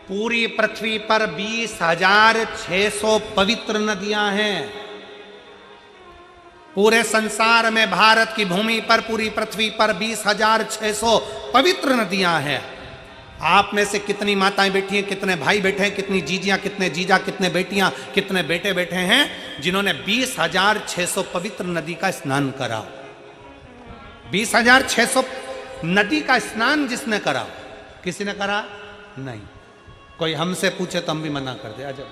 पूरी पृथ्वी पर 20,600 पवित्र नदियां हैं। पूरे संसार में भारत की भूमि पर पूरी पृथ्वी पर 20,600 पवित्र नदियां हैं। आप में से कितनी माताएं बैठी हैं, कितने भाई बैठे हैं, कितनी जीजियां, कितने जीजा, कितने बेटियां, कितने बेटे बैठे हैं जिन्होंने 20,600 पवित्र नदी का स्नान करा। 20,600 नदी का स्नान जिसने करा, किसी ने करा नहीं। कोई हमसे पूछे तो हम भी मना कर दे। अजब।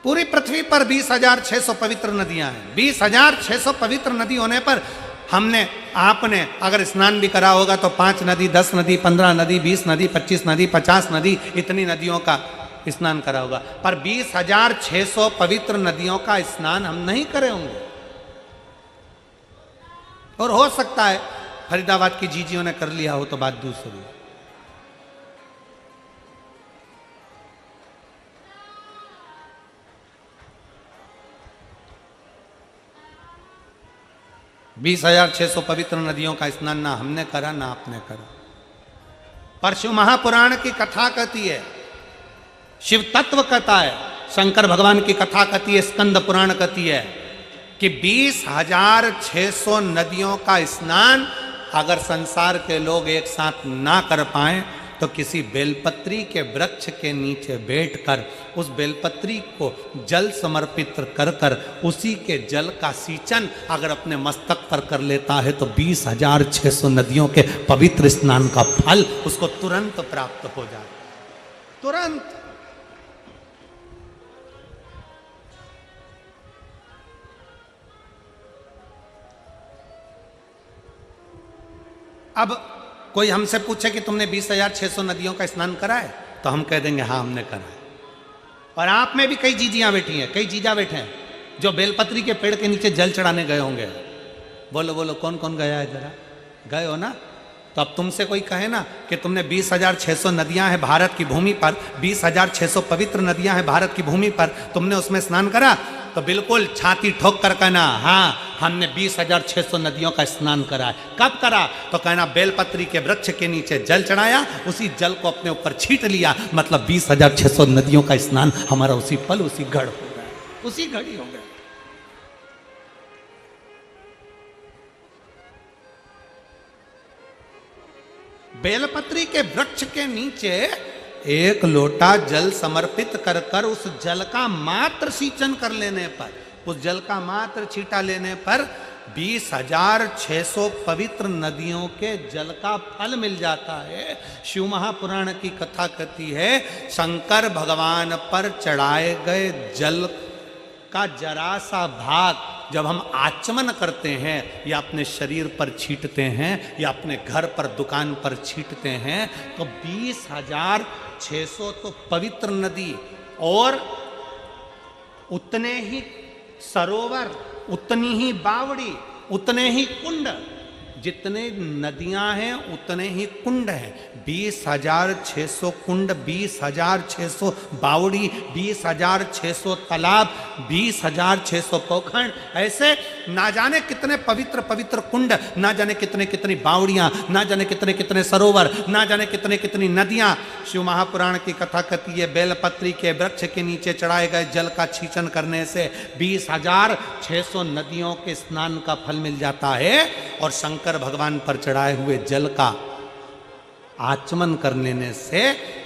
पूरी पृथ्वी पर 20,600 पवित्र नदियां हैं। 20,600 पवित्र नदी होने पर हमने आपने अगर स्नान भी करा होगा तो 5 नदी, 10 नदी, 15 नदी, 20 नदी, 25 नदी, 50 नदी, इतनी नदियों का स्नान करा होगा। पर 20,600 पवित्र नदियों का स्नान हम नहीं करे होंगे। और हो सकता है फरीदाबाद की जीजियों ने कर लिया हो तो बात दूसरी। 20,600 पवित्र नदियों का स्नान ना हमने करा ना आपने करा। पर शिव महापुराण की कथा कहती है, शिव तत्व कहता है, शंकर भगवान की कथा कहती है, स्कंद पुराण कहती है कि 20,600 नदियों का स्नान अगर संसार के लोग एक साथ ना कर पाए तो किसी बेलपत्री के वृक्ष के नीचे बैठकर उस बेलपत्री को जल समर्पित कर कर उसी के जल का सींचन अगर अपने मस्तक पर कर लेता है तो 20,600 नदियों के पवित्र स्नान का फल उसको तुरंत प्राप्त हो जाए। तुरंत। अब कोई हमसे पूछे कि तुमने 20,600 नदियों का स्नान करा है तो हम कह देंगे हाँ हमने करा है। और आप में भी कई जीजियां बैठी हैं, कई जीजा बैठे हैं जो बेलपत्री के पेड़ के नीचे जल चढ़ाने गए होंगे। बोलो बोलो कौन कौन गया है, जरा गए हो ना? तो अब तुमसे कोई कहे ना कि तुमने 20,600 नदियां हैं भारत की भूमि पर, 20,600 पवित्र नदियां हैं भारत की भूमि पर, तुमने उसमें स्नान करा? तो बिल्कुल छाती ठोक कर कहना हाँ हमने 20,600 नदियों का स्नान करा है। कब करा? तो कहना बेलपत्री के वृक्ष के नीचे जल चढ़ाया, उसी जल को अपने ऊपर छींट लिया, मतलब 20,600 नदियों का स्नान हमारा उसी पल उसी घड़ हो गया, उसी घड़ी हो गया। बेलपत्री के वृक्ष के नीचे एक लोटा जल समर्पित कर कर उस जल का मात्र सींचन कर लेने पर, उस जल का मात्र छींटा लेने पर 20,600 पवित्र नदियों के जल का फल मिल जाता है। शिव महापुराण की कथा कहती है शंकर भगवान पर चढ़ाए गए जल का जरा सा भाग जब हम आचमन करते हैं या अपने शरीर पर छींटते हैं या अपने घर पर दुकान पर छींटते हैं तो 20,600 तो पवित्र नदी और उतने ही सरोवर, उतनी ही बावड़ी, उतने ही कुंड, जितने नदियां हैं उतने ही कुंड हैं। 20,600 कुंड, 20,600 बावड़ी, 20,600 तालाब, 20,600 पोखर, ऐसे ना जाने कितने पवित्र पवित्र कुंड, ना जाने कितने कितनी बावड़ियां, ना जाने कितने कितने सरोवर, ना जाने कितने कितनी नदियां। शिव महापुराण की कथा कहती है बेलपत्री के वृक्ष के नीचे चढ़ाए गए जल का छींचन करने से 20,600 नदियों के स्नान का फल मिल जाता है और शंकर भगवान पर चढ़ाए हुए जल का आचमन कर लेने से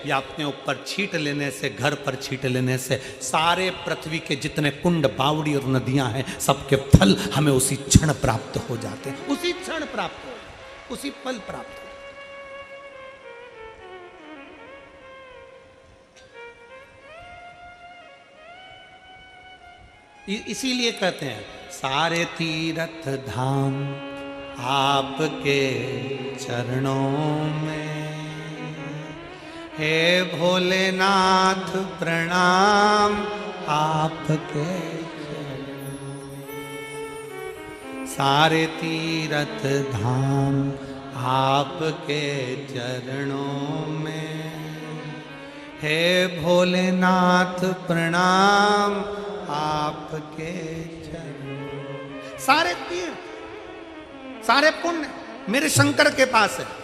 या अपने ऊपर छींट लेने से, घर पर छींट लेने से सारे पृथ्वी के जितने कुंड, बावड़ी और नदियां हैं सबके फल हमें उसी क्षण प्राप्त हो जाते हैं, उसी क्षण प्राप्त हो, उसी पल प्राप्त हो। इसीलिए कहते हैं सारे तीर्थ धाम आपके चरणों में, हे भोलेनाथ प्रणाम आपके चरणों में। सारे तीर्थ धाम आपके चरणों में। हे भोलेनाथ प्रणाम आपके चरणों। सारे तीर्थ सारे पुण्य मेरे शंकर के पास है।